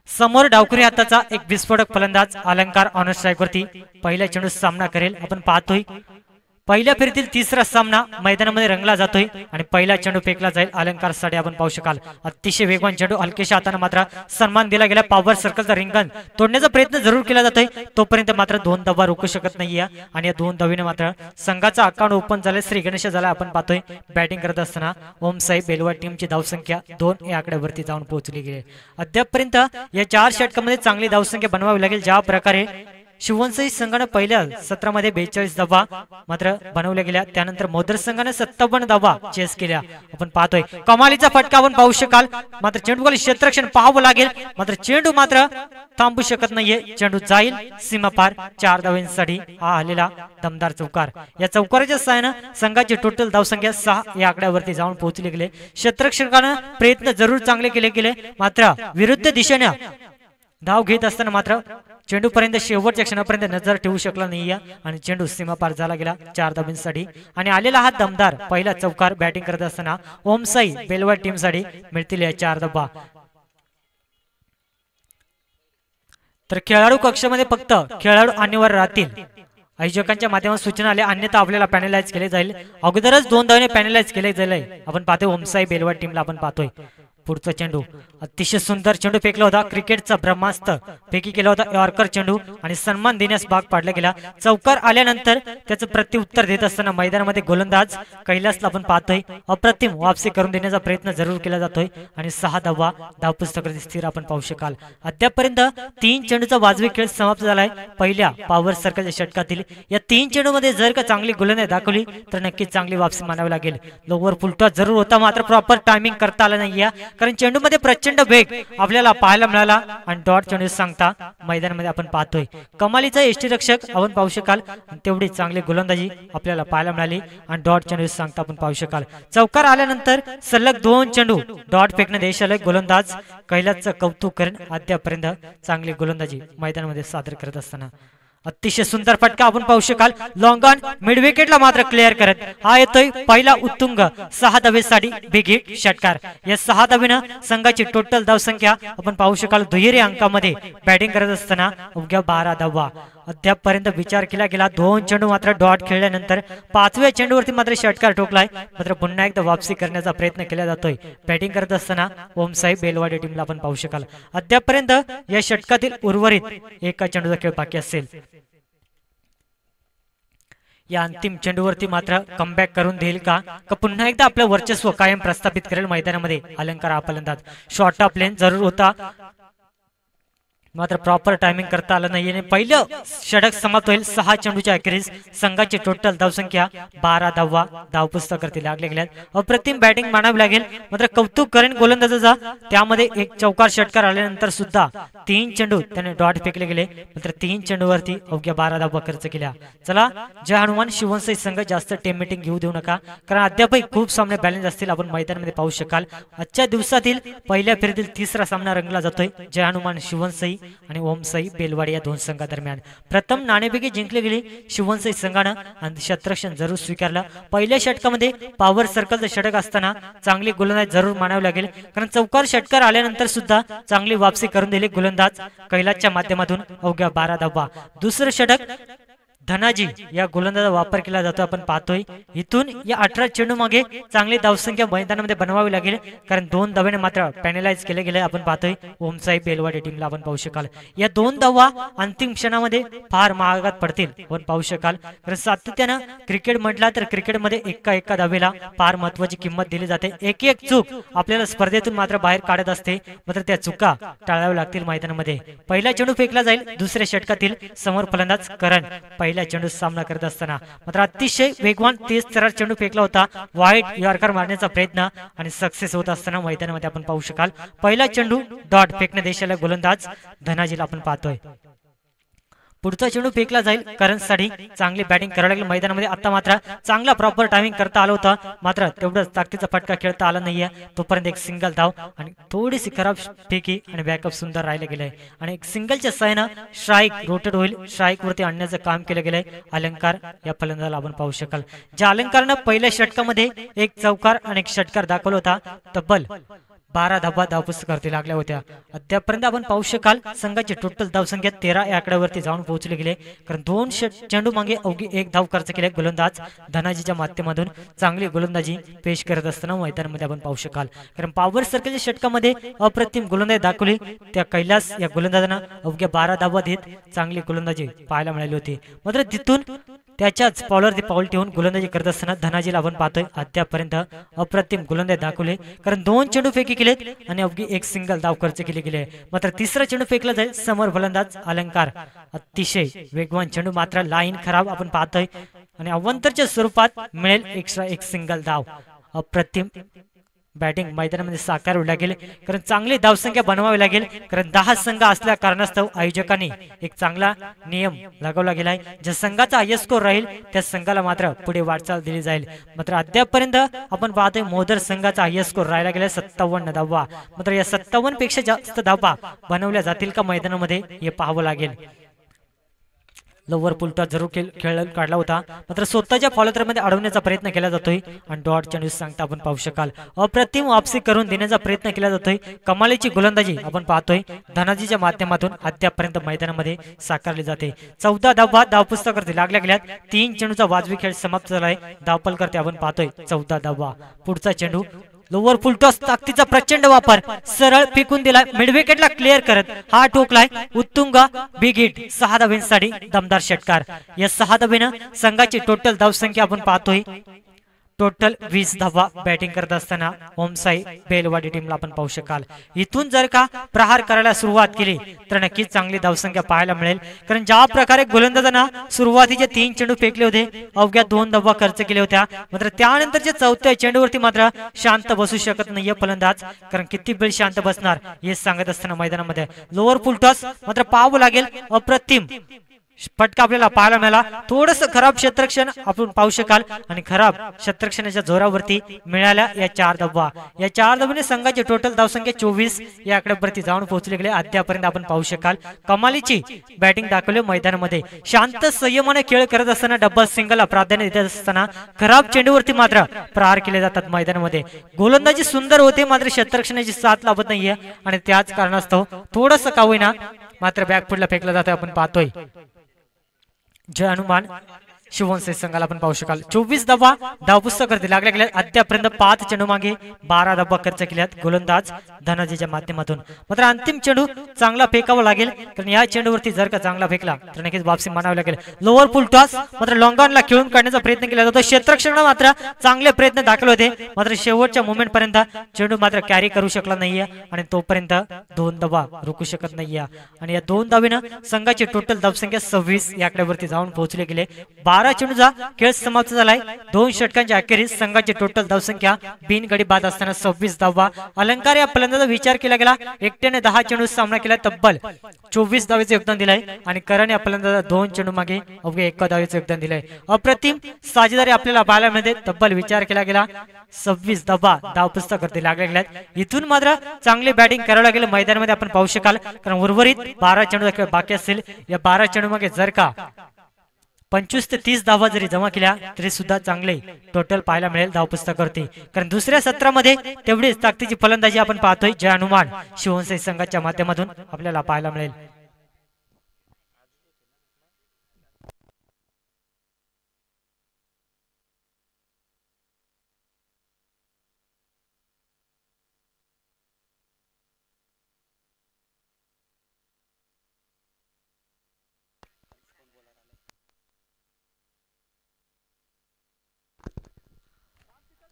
समोर डावखुरी हाताचा एक विस्फोटक फलंदाज अलंकार ऑन स्ट्राइक वरती पहिल्या चेंडूत सामना करेल. आपण पाहतोय पहिल्या फेरीतील तिसरा सामना मैदानामध्ये रंगला जातोय आणि पहिला चेंडू फेकला जाईल अलंकार साठी. आपण पाहू शकाल अतिशय वेगवान चेंडू हलकेशा हाताने मात्र सन्मान दिला गेला. पॉवर सर्कलचा रिंगण तोडण्याचा प्रयत्न जरूर केला जातोय, तोपर्यंत मात्र दोन धावा रोखू शकत नाहीये आणि या दोन धावीने मात्र संघाचा अकाउंट ओपन झाले. श्री गणेश झाला. आपण पाहतोय बॅटिंग करत असताना ओम साई बेलवा टीमची धावसंख्या 2 या आकड्यावरती जाऊन पोहोचली गेली. अद्यापपर्यंत या 4 षटकामध्ये चांगली धावसंख्या बनवावी लागेल. ज्या प्रकारे शिवनसई संघाने पहिल्या सत्रामध्ये 42 धावा मात्र बनवल्या गेल्या, त्यानंतर मोदर संघाने 57 धावा चेस केल्या. आपण पाहतोय कमालीचा फटका आपण पाहू शकाल. मात्र चेंडूखाली क्षेत्ररक्षण पाहावं लागेल, मात्र चेंडू मात्र थांबू शकत नाहीये. चेंडू जाईल सीमा पार. 4 धावांसाठी हा आलेला दमदार चौकार. या चौकाराच्या सहाय्याने संघाची टोटल धावसंख्या 6 या आकड्यावरती जाऊन पोहोचली गेले. क्षेत्ररक्षकाने प्रयत्न जरूर चांगले केले गेले, मात्र विरुद्ध दिशेने धाव घेत असताना मात्र चेंडू पर्यंत शेवटच्या क्षणापर्यंत नजर ठेवू शकला नाहीये आणि चेंडू सीमा पार झाला गेला 4 धावांसाठी. आणि आलेला हा दमदार पहिला चौकार बॅटिंग करत असताना ओम साई बेलवा टीम साठी मिळतील या 4 धावा. तर खेळाडू कक्षामध्ये फक्त खेळाडू अनिवार्य राहतील. आयोजकांच्या माध्यमातून सूचना आल्या, अन्यथा आपल्याला पॅनलाइज केले जाईल. अगोदरच 2 धावाने पॅनलाइज केले जाईल. आपण पाहतोय ओम साई बेलवा टीमला. आपण पाहतोय पुढचा चेंडू अतिशय सुंदर चेंडू फेकला होता. क्रिकेटचा ब्रह्मास्त्र फेकी केला होता यॉर्कर चेंडू आणि सन्मान देण्यास भाग पाडला गेला. चौकार आल्यानंतर त्याचं प्रत्युत्तर देत असताना मैदानामध्ये गोलंदाज कैलासला आपण पाहतोय अप्रतिम वापसी करून देण्याचा प्रयत्न जरूर केला जातोय आणि 6 धावा धावपुस्तकावरती स्थिर आपण पाहू शकाल. अद्यापर्यंत 3 चेंडूचा वाजवी खेळ समाप्त झालाय पहिल्या पॉवर सर्कलच्या षटकातील. या 3 चेंडूमध्ये जर का चांगली गोलंदाजी दाखवली तर नक्कीच चांगली वापसी मानावी लागेल. लोवर फुलटॉस जरूर होता, मात्र प्रॉपर टायमिंग करता आला नाहीये, कारण चेंडू मध्ये प्रचंड वेग आपल्याला पाहायला मिळाला आणि डॉट चेंडू सांगता मैदानामध्ये आपण पाहतोय कमालीचा यष्टीरक्षक आपण पाहू शकाल. तेवढी चांगली गोलंदाजी आपल्याला पाहायला मिळाली आणि डॉट चेंडू सांगता आपण पाहू शकाल. चौकार आल्यानंतर सलग 2 चेंडू डॉट फेकणे देशाला गोलंदाज कैलासचं कौतुक करेन. अद्यापर्यंत चांगली गोलंदाजी मैदानामध्ये सादर करत असताना अतिशय सुंदर फटका आपण पाहू शकाल. लॉंग ऑन मिड विकेटला मात्र क्लिअर करत हा येतोय पहिला उत्तुंग 6 धावेसाठी बिग हिट षटकार. या 6 धावेनं संघाची टोटल धावसंख्या आपण पाहू शकाल दुहेरी अंकामध्ये बॅटिंग करत असताना अवघ्या 12 धावा. अद्यापर्यंत विचार केला गेला 2 चेंडू मात्र डॉट खेळल्यानंतर 5व्या चेंडूवरती मात्र षटकार ठोकलाय, मात्र पुन्हा एकदा वापसी करण्याचा प्रयत्न केला जातोय बॅटिंग करत असताना ओम साई बेलवाडी टीमला आपण पाहू शकाल. अद्यापर्यंत या षटकातील उर्वरित एका चेंडूचा खेळ बाकी असेल. या अंतिम चेंडूवरती मात्र कमबॅक करून देईल का पुन्हा एकदा आपलं वर्चस्व कायम प्रस्थापित करेल मैदानामध्ये अलंकार हा फलंदाज. शॉर्ट ऑफ लेन जरूर होता, मात्र प्रॉपर टायमिंग करता आलं नाही. पहिलं षटक समाप्त होईल 6 चेंडूच्या अखेरीस. संघाची टोटल धावसंख्या 12 धावा धावपुस्तकावरती लागले गेल्यात. अप्रतिम बॅटिंग मानावी लागेल, मात्र कौतुक करेन गोलंदाजाचा. त्यामध्ये एक चौकार षटकार आल्यानंतर सुद्धा 3 चेंडू त्याने डॉट फेकले गेले, मात्र 3 चेंडूवरती अवघ्या 12 धावा खर्च केल्या. चला जय हनुमान शिवनसई संघ जास्त टीम मीटिंग घेऊ देऊ नका, कारण अद्यापही खूप सामने बॅलन्स असतील. आपण मैदानामध्ये पाहू शकाल आजच्या दिवसातील पहिल्या फेरीतील तिसरा सामना रंगला जातोय जय हनुमान शिवनसई आणि ओम साई बेलवाडी या 2 संघादरम्यान. प्रथम नाणेफेकी जिंकली गेली शिवनसई संघानं आणि क्षेत्ररक्षण जरूर स्वीकारलं. पहिल्या षटकामध्ये पॉवर सर्कलचं षटक असताना चांगली गोलंदाजी जरूर मानावी लागेल, कारण चौकार षटकार आल्यानंतर सुद्धा चांगली वापसी करून दिली गोलंदाज कैलासच्या माध्यमातून अवघ्या 12 धावा. दुसरं षटक धनाजी या गोलंदाजाचा वापर केला जातो. आपण पाहतोय इथून या 18 चेंडू मागे चांगली धावसंख्या मैदानामध्ये बनवावी लागेल, कारण 2 धावेने मात्र पॅनलाइज केले गेले. आपण पाहतोय ओम साई बेलवाडी टीमला आपण पाहू शकाल या 2 धावा अंतिम क्षणामध्ये फार महागात पडतील. आपण पाहू शकाल, कारण सातत्यानं क्रिकेट म्हटला तर क्रिकेटमध्ये एका धावेला फार महत्वाची किंमत दिली जाते. एक चूक आपल्याला स्पर्धेतून मात्र बाहेर काढत असते, मात्र त्या चुका टाळाव्या लागतील मैदानामध्ये. पहिला चेंडू फेकला जाईल दुसऱ्या षटकातील. समोर फलंदाज करण पहिल्या चेंडू सामना करत असताना मात्र अतिशय वेगवान तेज तरार चेंडू फेकला होता. वाईट यॉर्कर मारण्याचा प्रयत्न आणि सक्सेस होत असताना मैदानामध्ये आपण पाहू शकाल पहिला चेंडू डॉट फेकणे देशाला गोलंदाज धनाजीला आपण पाहतोय. पुढचा चेंडू फेकला जाईल करणसाठी. चांगली बॅटिंग करायला लागली मैदानामध्ये. आता मात्र चांगला प्रॉपर टायमिंग करता आलं होतं, मात्र तेवढंच ताकदीचा फटका खेळता आला नाहीये. तोपर्यंत एक सिंगल धाव आणि थोडीशी खराब फेकी आणि बॅकअप सुंदर राहिले गेले आणि एक सिंगलच्या सहाय्यानं स्ट्राईक रोटेट होईल. स्ट्राईक वरती आणण्याचं काम केलं गेलंय अलंकार या फलंदाजाला आपण पाहू शकाल. ज्या अलंकारनं पहिल्या षटकामध्ये एक चौकार आणि एक षटकार दाखवला होता. तब्बल 12 धावा धावपुस्तकावरती लागल्या होत्या। अद्यापर्यंत आपण पाहू शकाल संघाची टोटल धावसंख्या 13 या आकड्यावरती जाऊन पोहोचले गेले, कारण 2 चेंडू मागे अवघी 1 धाव खर्च केले गोलंदाज धनाजीच्या माध्यमातून चांगली गोलंदाजी पेश करत असताना मैदानामध्ये आपण पाहू शकाल, कारण पॉवर सर्कलच्या षटकामध्ये अप्रतिम गोलंदाजी दाखवली त्या कैलास या गोलंदाजांना अवघ्या 12 धावा देत चांगली गोलंदाजी पाहायला मिळाली होती। मात्र तिथून त्याच्याच पावलावरती पाऊल ठेवून गोलंदाजी करत असताना धनाजीला आपण पाहतोय अद्यापर्यंत अप्रतिम गोलंदाजी दाखवले, कारण 2 चेंडू फेकी केलेत आणि अवघी 1 सिंगल धाव खर्च केली गेली। मात्र तिसरा चेंडू फेकला जाईल समोर फलंदाज अलंकार अतिशय वेगवान चेंडू, मात्र लाईन खराब आपण पाहतोय आणि अवंतरच्या स्वरूपात मिळेल एक्स्ट्रा 1 सिंगल धाव। अप्रतिम बॅटिंग मैदानामध्ये साकारावी लागेल, कारण चांगली धावसंख्या बनवावी लागेल, कारण 10 संघ असल्या कारणास्तव आयोजकांनी एक चांगला नियम लगावला गेला आहे, ज्या संघाचा हायस्ट स्कोर राहील त्या संघाला मात्र पुढे वाटचाल दिली जाईल। मात्र अद्यापर्यंत आपण पाहतोय मोदर संघाचा हायस्ट स्कोर राहिला गेला 57 धावा। मात्र या 57 पेक्षा जास्त धावा बनवल्या जातील का मैदानामध्ये हे पाहावं लागेल। लोवर पुलटा जरूर खेळ काढला होता, मात्र स्वतःच्या फॉलोथ्रोमध्ये अडवण्याचा प्रयत्न केला जातोय आणि डॉट चेंडू सांगता आपण पाहू शकाल अप्रतिम वापसी करून देण्याचा प्रयत्न केला जातोय। कमालीची गोलंदाजी आपण पाहतोय धनाजीच्या माध्यमातून अद्यापर्यंत मैदानामध्ये साकारली जाते। 14 धावा धावपुस्तकावरती लागल्या गेल्यात, 3 चेंडूचा वाजवी खेळ समाप्त झालाय। धावपल करते आपण पाहतोय 14 धावा। पुढचा चेंडू लोवर फुलटॉस ताकदीचा प्रचंड वापर सरळ फेकून दिलाय, मिड विकेटला क्लिअर करत हा ठोकलाय उत्तुंग बिग हिट 6 धावांसाठी दमदार षटकार। या 6 धावेनं संघाची टोटल धावसंख्या आपण पाहतोय टोटल 20 धावा बॅटिंग करत असताना ओमसाई बेलवाडी टीमला आपण पाहू शकाल। इथून जर का प्रहार करायला सुरुवात केली तर नक्कीच चांगली धावसंख्या पाहायला मिळेल, कारण ज्या प्रकारे गोलंदाजांना सुरुवातीचे 3 चेंडू फेकले होते अवघ्या 2 धावा खर्च केले होत्या, मात्र त्यानंतरच्या 4थ्या चेंडूवरती मात्र शांत बसू शकत नाहीये फलंदाज, कारण किती वेळ शांत बसणार हे सांगत असताना मैदानामध्ये लोवर फुलटॉस मात्र पाहावं लागेल। अप्रतिम फटका आपल्याला पाहायला मिळाला, थोडस खराब क्षेत्ररक्षण आपण पाहू शकाल आणि खराब क्षेत्ररक्षणाच्या जोरावरती मिळाल्या या 4 धावा। या 4 धावांनी संघाची टोटल धावसंख्या 24 या आकड्यावरती जाऊन पोहोचले गेले। अद्यापर्यंत आपण पाहू शकाल कमालीची बॅटिंग दाखवली मैदानामध्ये, शांत संयमाने खेळ करत असताना डबल सिंगलला प्राधान्य देत असताना खराब चेंडूवरती मात्र प्रहार केले जातात मैदानामध्ये। गोलंदाजी सुंदर होते मात्र क्षेत्ररक्षणाची साथ लाभत नाहीये आणि त्याच कारणास्तव थोडस का होईना मात्र बॅकफुटला फेकला जातोय आपण पाहतोय। जय हनुमान शिवनसे संघाला आपण पाहू शकाल 24 धावा धावपुस्तकावरती लागल्या गेल्या। अद्यापर्यंत 5 चेंडू मागे 12 धावा खर्च केल्यात गोलंदाज धनाजीच्या माध्यमातून। मात्र अंतिम चेंडू चांगला फेकावा लागेल, कारण या चेंडूवरती जर का चांगला फेकला तर नक्कीच वापसी मानावी लागेल। लोवर फुल टॉस मात्र लॉंगॉनला खेळून काढण्याचा प्रयत्न केला जातो, क्षेत्ररक्षण मात्र चांगले प्रयत्न दाखवले होते, मात्र शेवटच्या मोमेंट पर्यंत चेंडू मात्र कॅरी करू शकला नाहीये आणि तोपर्यंत 2 धावा रोखू शकत नाहीये आणि या 2 धावेनं संघाची टोटल धावसंख्या 26 या आकड्यावरती जाऊन पोहोचले गेले। 12 चेंडूचा खेळ समाप्त झालाय। 2 षटकांच्या अखेरीस संघाची टोटल धावसंख्या बिनगडी बाद असताना 26 धावा। अलंकार या फलंदाजाचा विचार केला गेला, एकट्याने 10 चेंडू सामना केला, तब्बल 24 धावेचे योगदान दिलंय आणि करण या फलंदाजाला 2 चेंडू मागे अवघे 1 धावेचे योगदान दिलंय। अप्रतिम साजेदारी आपल्याला पाहायला मिळते, तब्बल विचार केला गेला 26 धावा धावपुस्तकावरती लागल्या गेल्यात। इथून मात्र चांगली बॅटिंग करावं लागेल मैदानामध्ये आपण पाहू शकाल, कारण उर्वरित 12 चेंडू बाकी असतील। या 12 चेंडू मागे जर का 25 ते 30 धावा जरी जमा केल्या तरी सुद्धा चांगले टोटल पाहायला मिळेल धावपुस्तकावरती, कारण दुसऱ्या सत्रामध्ये तेवढीच ताकदीची फलंदाजी आपण पाहतोय जय हनुमान शिवनसे संघाच्या माध्यमातून आपल्याला पाहायला मिळेल।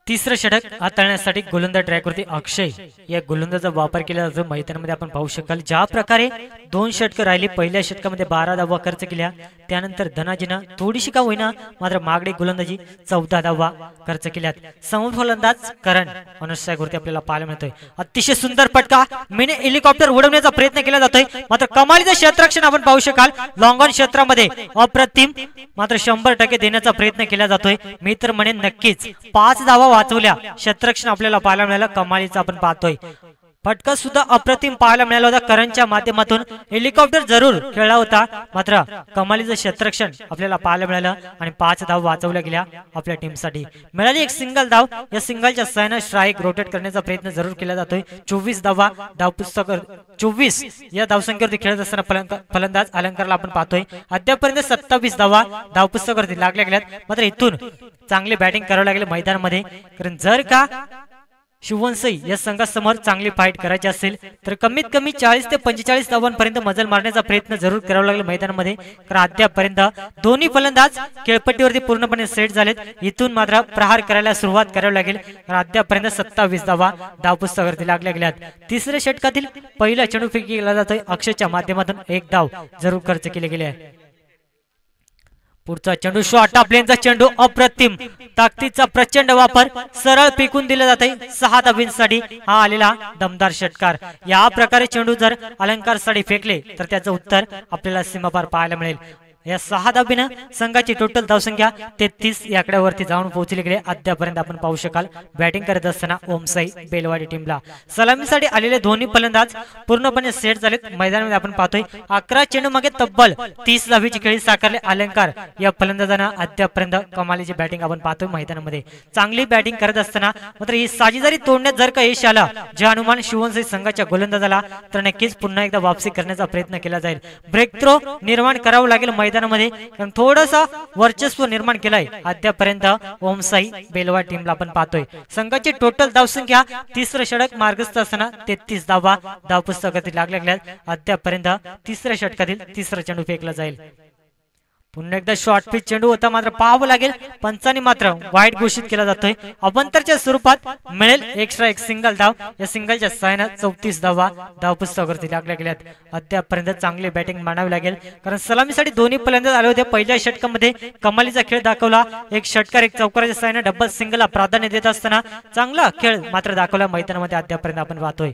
तिसरं षटक हाताळण्यासाठी गोलंदाज ट्रॅकवरती अक्षय या गोलंदाजाचा वापर केला जातो मैदानामध्ये आपण पाहू शकाल। ज्या प्रकारे 2 षटक राहिली, पहिल्या षटकामध्ये 12 धावा खर्च केल्या, त्यानंतर धनाजीनं थोडीशी का होईना मात्र मागडी गोलंदाजी 14 धावा खर्च केल्यात। समोर फलंदाज करण अनुष्यावरती आपल्याला पाहायला मिळतोय, अतिशय सुंदर फटका मिनी हेलिकॉप्टर उडवण्याचा प्रयत्न केला जातोय, मात्र कमालीचं क्षेत्ररक्षण आपण पाहू शकाल। लॉंग ऑन क्षेत्रामध्ये अप्रतिम मात्र 100% देण्याचा प्रयत्न केला जातोय। मी तर म्हणेन नक्कीच 5 धावा वाचवल्या, क्षेत्ररक्षण आपल्याला पाहायला मिळालं कमालीचं आपण पाहतोय। फटका सुद्धा अप्रतिम पाहायला मिळाला होता करणच्या माध्यमातून. हेलिकॉप्टर जरूर खेळला होता, मात्र कमालीचं क्षेत्ररक्षण आपल्याला पाहायला मिळालं आणि 5 धाव वाचवल्या गेल्या आपल्या टीमसाठी. मिळाली एक सिंगल धाव. या सिंगलच्या सहाय्याने स्ट्राईक रोटेट करण्याचा प्रयत्न जरूर केला जातोय. 24 धावा धावपुस्तक 24 या धावसंख्येवरती खेळत असताना फलंदाज अलंकारला आपण पाहतोय. अद्यापर्यंत 27 धावा धावपुस्तकावरती लागल्या गेल्यात. मात्र इथून चांगली बॅटिंग करावं लागेल मैदानामध्ये, कारण जर का शिववंशी या संघासमोर चांगली फाईट करायची असेल तर कमीत कमी 40 ते 45 धावांपर्यंत मजल मारण्याचा प्रयत्न जरूर करावा लागेल मैदानामध्ये. कारण अद्यापर्यंत दोन्ही फलंदाज खेळपट्टीवरती पूर्णपणे सेट झालेत. इथून मात्र प्रहार करायला सुरुवात करावी लागेल, कारण अद्यापर्यंत 27 धावा धावपुस्तकावरती लागल्या गेल्यात. तिसऱ्या षटकातील पहिला चेंडू फेकी केला जातोय. अक्षयच्या माध्यमातून 1 धाव जरूर खर्च केले गेले आहे. पुढचा चेंडू शॉर्ट प्लेनचा चेंडू अप्रतिम ताकदीचा प्रचंड वापर सरळ फेकून दिला जात आहे 6 धावांसाठी. हा आलेला दमदार षटकार. या प्रकारे चेंडू जर अलंकार साठी फेकले तर त्याचं उत्तर आपल्याला सीमापार पाहायला मिळेल. या 6 धाबीनं संघाची टोटल धावसंख्या 33 या आकड्यावरती जाऊन पोहोचली गेली. अद्यापर्यंत आपण पाहू शकाल बॅटिंग करत असताना ओमसाई बेलवाडी टीमला सलामीसाठी आलेले दोन्ही फलंदाज पूर्णपणे सेट झालेत. मैदानामध्ये आपण पाहतोय 11 चेंडू मागे तब्बल 30 धाबीची खेळी साकारले अलंकार या फलंदाजांना. अद्यापर्यंत कमालीची बॅटिंग आपण पाहतोय मैदानामध्ये. चांगली बॅटिंग करत असताना मात्र ही साजेदारी तोडण्यात जर का यश आलं जे हनुमान शिववंशी संघाच्या गोलंदाजाला, तर नक्कीच पुन्हा एकदा वापसी करण्याचा प्रयत्न केला जाईल. ब्रेक थ्रो निर्माण करावं लागेल मैदानामध्ये, थोडासा वर्चस्व निर्माण केलाय अद्यापर्यंत ओमसाई बेलवाडी टीमला आपण पाहतोय. संघाची टोटल धावसंख्या तिसरं षटक मार्गस्थ असताना 33 धावा धावपुस्तकातील लागल्या गेल्यात. अद्यापर्यंत तिसऱ्या षटकातील तिसरा चेंडू फेकला जाईल. पुन्हा एकदा शॉर्ट पिच चेंडू होता, मात्र पाहावं लागेल पंचांनी मात्र वाईट घोषित केला जातोय. अवंतरच्या स्वरूपात मिळेल एक्स्ट्रा एक सिंगल धाव. या सिंगलच्या सहाय्याने 34 धावा धावपुस्तकावरती लागल्या गेल्यात. अद्यापर्यंत चांगली बॅटिंग मानावी लागेल, कारण सलामीसाठी दोन्ही फलंदाज आले होते. पहिल्या षटकामध्ये कमालीचा खेळ दाखवला. एक षटकार एक चौकाराच्या सहाय्याने डबल सिंगलला प्राधान्य देत असताना चांगला खेळ मात्र दाखवला मैदानामध्ये. अद्यापर्यंत आपण पाहतोय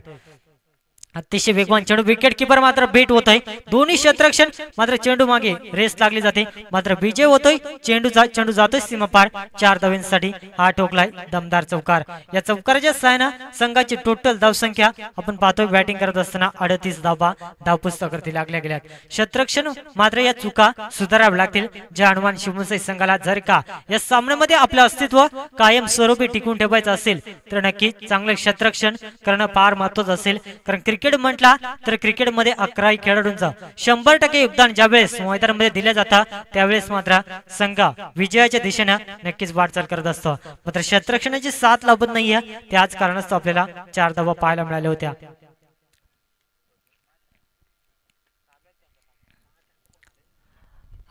अतिशय वेगवान चेंडू. विकेट किपर मात्र बेट होत आहे. दोन्ही क्षेत्ररक्षण मात्र चेंडू मागे रेस लागली जाते, मात्र विजय होतोय. चेंडू जातोय सीमापार 4 धावांसाठी. हा ठोकलाय दमदार चौकार. या चौकाराच्या सहाय्याने संघाची टोटल धावसंख्या आपण पाहतोय बॅटिंग करत असताना 38 धावा धावपुस्तकावरती लागल्या गेल्यात. क्षेत्ररक्षण मात्र या चुका सुधाराव्या लागतील ज्या हनुमान शिववंशी संघाला जर का या सामन्यामध्ये आपलं अस्तित्व कायम स्वरूपी टिकून ठेवायचं असेल तर नक्कीच चांगले क्षेत्ररक्षण करणं फार महत्त्वाचं असेल. कारण क्रिकेट म्हटला तर क्रिकेटमध्ये 11 खेळाडूंचं 100% योगदान ज्यावेळेस मैदानामध्ये दिलं जातं त्यावेळेस मात्र संघ विजयाच्या दिशेने नक्कीच वाटचाल करत असतो. मात्र क्षेत्ररक्षणाची साथ लाभत नाहीये, त्याच कारणास्तव आपल्याला 4 धावा पाहायला मिळाल्या होत्या.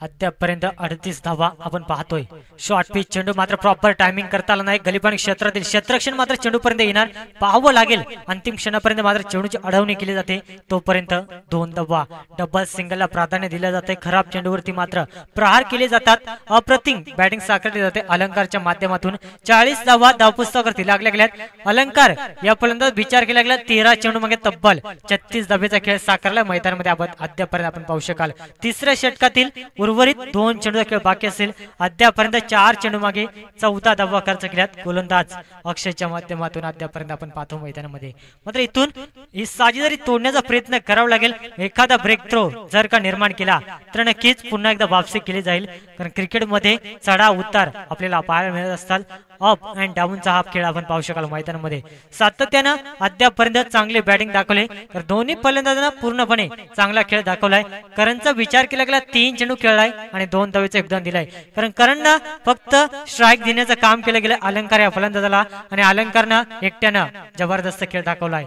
अद्यापर्यंत 38 धावा आपण पाहतोय. शॉर्ट पिच चेंडू मात्र प्रॉपर टायमिंग करता आला नाही. गलीपाणी क्षेत्रातील क्षेत्ररक्षण मात्र चेंडूपर्यंत येणार पाहावं लागेल. अंतिम क्षणापर्यंत मात्र चेंडूची अडवणी केली जाते. तोपर्यंत 2 धावा. डबल सिंगलला प्राधान्य दिले जाते. खराब चेंडूवरती मात्र प्रहार केले जातात. अप्रतिम बॅटिंग साकारली जाते अलंकारच्या माध्यमातून. 40 धावा धावपुस्तकावरती लागल्या गेल्यात. अलंकार या फलंदाज विचार केला गेला 13 चेंडू मागे तब्बल 36 धावेचा खेळ साकारला मैदानामध्ये. अद्यापर्यंत आपण पाहू शकाल तिसऱ्या षटकातील उर्वरित 2 चेंडूचा खेळ बाकी असेल. अद्यापर्यंत 4 चेंडू मागे 14 धावा खर्च केल्यात गोलंदाज अक्षयच्या माध्यमातून. अद्यापर्यंत आपण पाहतो मैदानामध्ये. मात्र इथून ही साजेदारी तोडण्याचा प्रयत्न करावा लागेल. एखादा ब्रेक थ्रो जर का निर्माण केला तर नक्कीच पुन्हा एकदा वापसी केली जाईल. कारण क्रिकेटमध्ये चढाव उतार आपल्याला पाहायला मिळत असतात. अप अँड डाऊनचा हा खेळ आपण पाहू शकाल मैदानामध्ये. सातत्यानं अद्यापर्यंत चांगले बॅटिंग दाखवले तर दोन्ही फलंदाजांना पूर्णपणे चांगला खेळ दाखवलाय. करणचा विचार केला गेला 3 चेंडू खेळलाय आणि 2 धावेचं योगदान दिलाय. कारण करणनं फक्त स्ट्राईक देण्याचं काम केलं गेलं अलंकार या फलंदाजाला, आणि अलंकारनं एकट्यानं जबरदस्त खेळ दाखवलाय.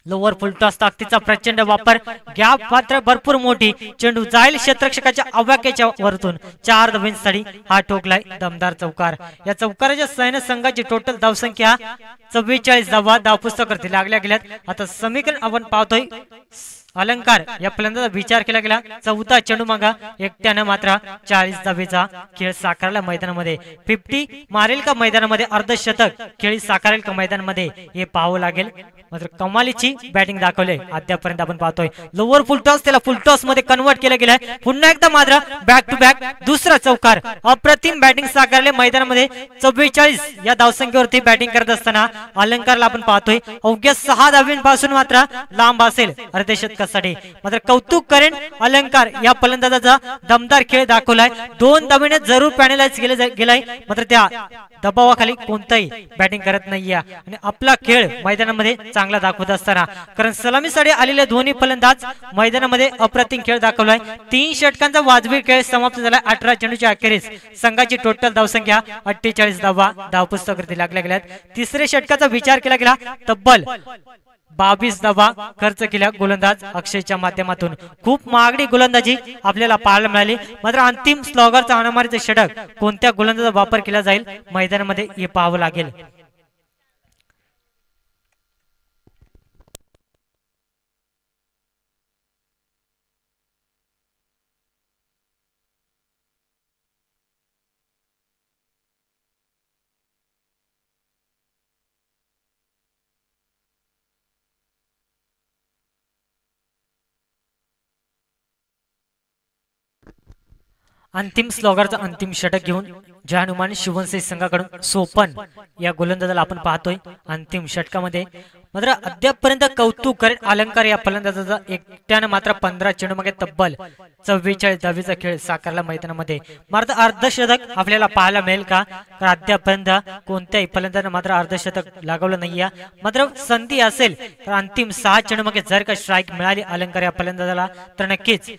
लोअर फुलटॉस ताकदीचा प्रचंड वापर. गॅप मात्र भरपूर मोठी. चेंडू जाईल क्षेत्ररक्षकाच्या आवाक्याच्या वरतून 4 धावांसाठी. हा ठोकलाय दमदार चौकार. या चौकाराच्या सहाय्याने संघाची टोटल धावसंख्या 44 धावा धावपुस्तकावरती लागल्या गेल्यात. आता समीकरण आपण पाहतोय अलंकार या फलंदाजाचा विचार केला गेला. चौथा चेंडू मागा एकट्यानं मात्र 40 धावेचा खेळ साकारला मैदानामध्ये. 50 मारेल का मैदानामध्ये, अर्धशतक खेळी साकारेल का मैदानामध्ये हे पाहावं लागेल. मात्र कमालीची बॅटिंग दाखवले आद्यापर्यंत आपण पाहतोय. लोअर फुल टॉस त्याला फुल टॉस मध्ये कन्वर्ट केलं गेलंय. पुन्हा एकदा मात्र बॅक टू बॅक दुसरा चौकार. अप्रतिम बॅटिंग साकारले मैदानामध्ये. 44 या धावसंख्येवरती बॅटिंग करत असताना अलंकारला आपण पाहतोय अवघ्या 6 धावांपासून मात्र लांब असेल अर्धशतकासाठी. मात्र कौतुक करेन अलंकार या फलंदाजाचा दमदार खेळ दाखवलाय. 2 धावेने जरूर पॅनलाइज गेलाय. मात्र त्या दबावाखाली कोणताही बॅटिंग करत नाहीये आणि आपला खेळ मैदानामध्ये चांगला दाखवत असताना, कारण सलामीसाठी आलेले दोन्ही फलंदाज मैदानामध्ये अप्रतिम खेळ दाखवलाय. 3 षटकांचा वाजवी खेळ समाप्त झाला. 18 चेंडूच्या अखेरीस संघाची टोटल धावसंख्या 48 धावा धावपुस्तकावरती लागल्या गेल्यात. तिसऱ्या षटकाचा विचार केला गेला तब्बल 22 धावा खर्च केल्या गोलंदाज अक्षयच्या माध्यमातून. खूप महागडी गोलंदाजी आपल्याला पाहायला मिळाली. मात्र अंतिम स्लॉगरचा अनामारीचे षटक कोणत्या गोलंदाजाचा वापर केला जाईल मैदानामध्ये हे पाहावं लागेल. अंतिम स्लॉगरचा अंतिम षटक घेऊन जय हनुमान शिवनसिंह संघाकडून सोपन या गोलंदाजाला आपण पाहतोय अंतिम षटकामध्ये. मात्र अद्यापपर्यंत कौतुक करेल अलंकार या फलंदाजाचा. एकट्यानं मात्र 15 चेंडू मागे तब्बल 44 धावेचा खेळ साकारला मैदानामध्ये. मात्र अर्धशतक आपल्याला पाहायला मिळेल का, तर अद्यापर्यंत कोणत्याही फलंदाजानं मात्र अर्धशतक लागवलं नाहीये. मात्र संधी असेल तर अंतिम 6 चेंडू मागे जर का स्ट्राईक मिळाली अलंकार या फलंदाजाला तर नक्कीच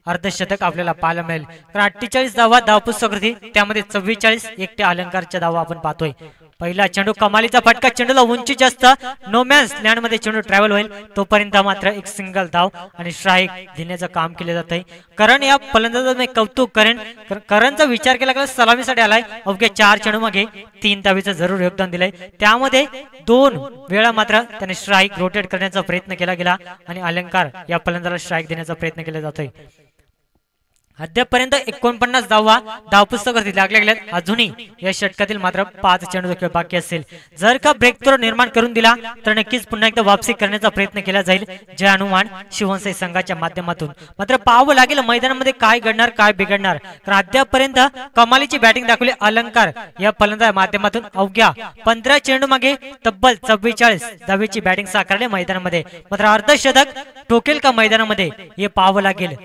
अर्धशतक आपल्याला पाहायला मिळेल. कारण 48 धावा धावपुस्तकावरती, त्यामध्ये 44 एकट्या अलंकारच्या धावा आपण पाहतोय. पहिला चेंडू कमालीचा फटका. चेंडूला उंची जास्त, नो मॅन्स लँड मध्ये चेंडू ट्रॅव्हल होईल तोपर्यंत मात्र एक सिंगल धाव आणि स्ट्राईक देण्याचं काम केलं जात आहे. करण या फलंदाजाचे कौतुक करेन. करणचा विचार केला गेला सलामीसाठी आलाय. अवघ्या 4 चेंडू मागे 3 धावेचं जरूर योगदान दिलंय. त्यामध्ये 2 वेळा मात्र त्याने स्ट्राईक रोटेट करण्याचा प्रयत्न केला गेला आणि अलंकार या फलंदाजाला स्ट्राईक देण्याचा प्रयत्न केला जातोय. अद्यापर्यंत 49 धावा धावपुस्तकावरती लागल्या गेल्यात. अजूनही या षटकातील मात्र 5 चेंडू खेळ बाकी असेल. जर का ब्रेक थ्रो निर्माण करून दिला तर नक्कीच पुन्हा एकदा वापसी करण्याचा प्रयत्न केला जाईल जय हनुमान शिवनसिंह संघाच्या माध्यमातून. मात्र पाहावं लागेल मैदानामध्ये काय घडणार काय बिघडणार. कारण अद्यापर्यंत कमालीची बॅटिंग दाखवली अलंकार या फलंदाजाच्या माध्यमातून. अवघ्या 15 चेंडू मागे तब्बल 44 धावेची बॅटिंग साकारली मैदानामध्ये. मात्र अर्धशतक ठोकेल का मैदानामध्ये हे पाहावं लागेल.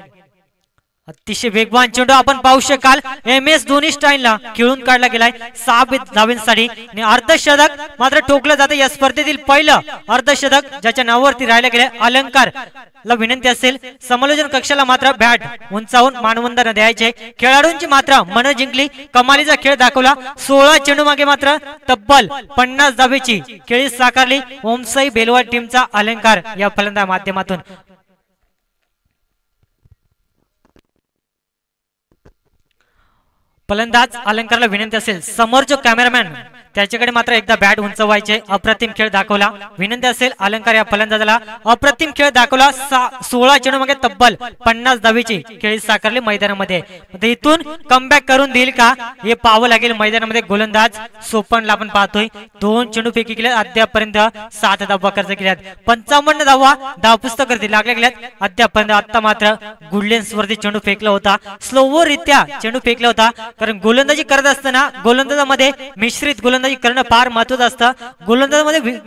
अतिशय वेगवान चेंडू आपण पाहू शकाल. MS धोनी स्टाईलला खेळून काढला गेलाय 6 धावांसाठी आणि अर्धशतक मात्र ठोकलं जातं. या स्पर्धेतील पहिलं अर्धशतक ज्याच्या नावावरती राहिलं गेले. अलंकार ला विनंती असेल समालोचन कक्षाला मात्र बॅट उंचावून मानवंदना द्यायचे. खेळाडूंची मात्र मन जिंकली. कमालीचा खेळ दाखवला. 16 चेंडू मागे मात्र तब्बल 50 धावेची खेळी साकारली ओमसाई बेलवाड टीमचा अलंकार या फलंदाज माध्यमातून. फलंदाज अलंकारला विनंती असेल समोरचा कॅमेरामॅन त्याच्याकडे मात्र एकदा बॅट उंचवायचे. अप्रतिम खेळ दाखवला. विनंती असेल अलंकार या फलंदाजाला अप्रतिम खेळ दाखवला. 16 चेंडू मागे तब्बल 50 धावेची खेळी साकारली मैदानामध्ये. इथून कमबॅक करून देईल का हे पाहावं लागेल मैदानामध्ये. गोलंदाज सोपनला आपण पाहतोय 2 चेंडू फेकी केल्या. अद्यापर्यंत 7 धावा खर्च केल्यात. 55 धावा धावपुस्तकावरती लागल्या गेल्यात. अद्यापर्यंत आता मात्र गुडलेन्स वरती चेंडू फेकला होता. स्लोवर रित्या चेंडू फेकला होता. कारण गोलंदाजी करत असताना गोलंदाजामध्ये मिश्रित गोलंदाजी करणं फार महत्त्वाचं असतं. गोलंदाजामध्ये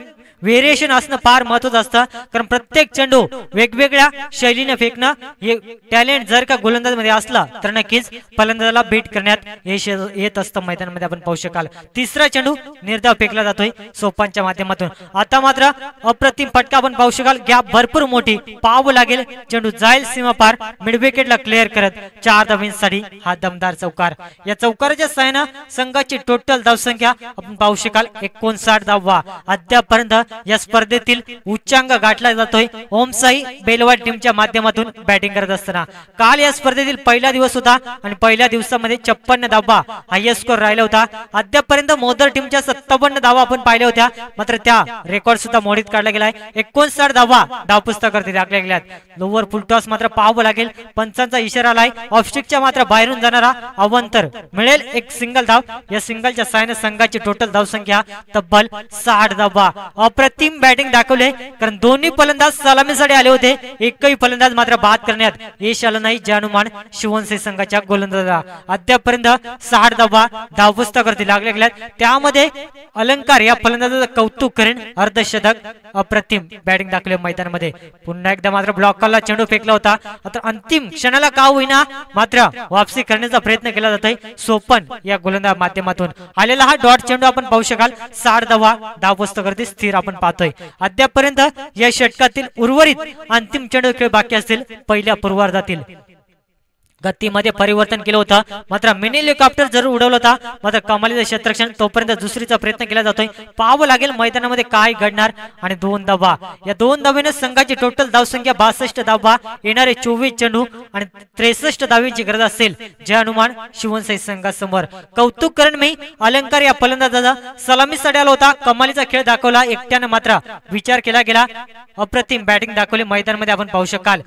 व्हेरिएशन असणं फार महत्त्वाचं असतं. कारण प्रत्येक चेंडू वेगवेगळ्या शैलीने फेकणं हे टॅलेंट जर का गोलंदाजामध्ये असला तर नक्कीच फलंदाजाला बीट करण्यात यश येत असतं मैदानामध्ये आपण पाहू शकाल. तिसरा चेंडू निर्धाव फेकला जातोय सोपानच्या माध्यमातून. आता मात्र अप्रतिम फटका आपण पाहू शकाल. गॅप भरपूर मोठी पाहावं लागेल. चेंडू जाईल सीमा पार मिड विकेटला क्लिअर करत 4 धावांसाठी हा दमदार चौकार. या चौकाराच्या साहाय्याने संघाची टोटल धावसंख्या आपण पाहू शकाल 59 धावा. अद्यापर्यंत या स्पर्धेतील उच्चांक गाठला जातोय ओमसाई बेलवाड टीमच्या माध्यमातून बॅटिंग करत असताना. काल या स्पर्धेतील पहिला दिवस होता आणि पहिल्या दिवसामध्ये 56 धावा हायएस्ट स्कोर राहिला होता. अद्यापर्यंत मोदर टीमच्या 57 धावा आपण पाहिल्या होत्या, मात्र त्या रेकॉर्ड सुद्धा मोडीत काढला गेलाय. 59 धावा धावपुस्तकावरती टाकल्या गेल्यात. लोअर फुल टॉस मात्र पाहावं लागेल. पंचांचा इशारा आलाय. ऑफस्टिकच्या मात्र बाहेरून जाणारा अवंतर मिळेल एक सिंगल धाव. या सिंगलच्या साहाय्याने संघाची टोटल धावसंख्या तब्बल 60 धावा. अप्रतिम बॅटिंग दाखवले, कारण दोन्ही फलंदाज सलामीसाठी आले होते. एकही फलंदाज मात्र बाद करण्यात यश आलं नाही, जे अनुमान शिवसेना संघाच्या गोलंदाजाला. अद्यापर्यंत 60 धावा धावपुस्तकावरती लागल्या गेल्यात. त्यामध्ये अलंकार या फलंदाजाचं कौतुक करेन. अर्धशतक अप्रतिम बॅटिंग दाखवले मैदानामध्ये. पुन्हा एकदा मात्र ब्लॉकरला चेंडू फेकला होता. आता अंतिम क्षणाला का होईना मात्र वापसी करण्याचा प्रयत्न केला जातोय सोपन या गोलंदाज माध्यमातून. आलेला हा डॉट चेंडू आपण पाहू शकाल. 60 धावा धावपुस्तकावरती स्थिर आपण पाहतोय. अद्यापर्यंत या षटकातील उर्वरित अंतिम चेंडू खेळ बाकी असतील पहिल्या पूर्वार्धातील. गतीमध्ये परिवर्तन केलं होतं, मात्र मिनी हेलिकॉप्टर जरूर उडवलं होता, मात्र कमालीचं क्षेत्ररक्षण तोपर्यंत दुसरीचा प्रयत्न केला जातोय. पाहावं लागेल मैदानामध्ये काय घडणार. आणि 2 धावा, या 2 धावेने संघाची टोटल धावसंख्या 62 धावा. येणारे 24 चेंडू आणि 63 धावींची गरज असेल, जे अनुमान शिवसेना संघासमोर. कौतुक करण मी अलंकार या फलंदाजाचा सलामीसाठी आला होता. कमालीचा खेळ दाखवला. एकट्याने मात्र विचार केला गेला. अप्रतिम बॅटिंग दाखवली मैदानामध्ये आपण पाहू शकाल.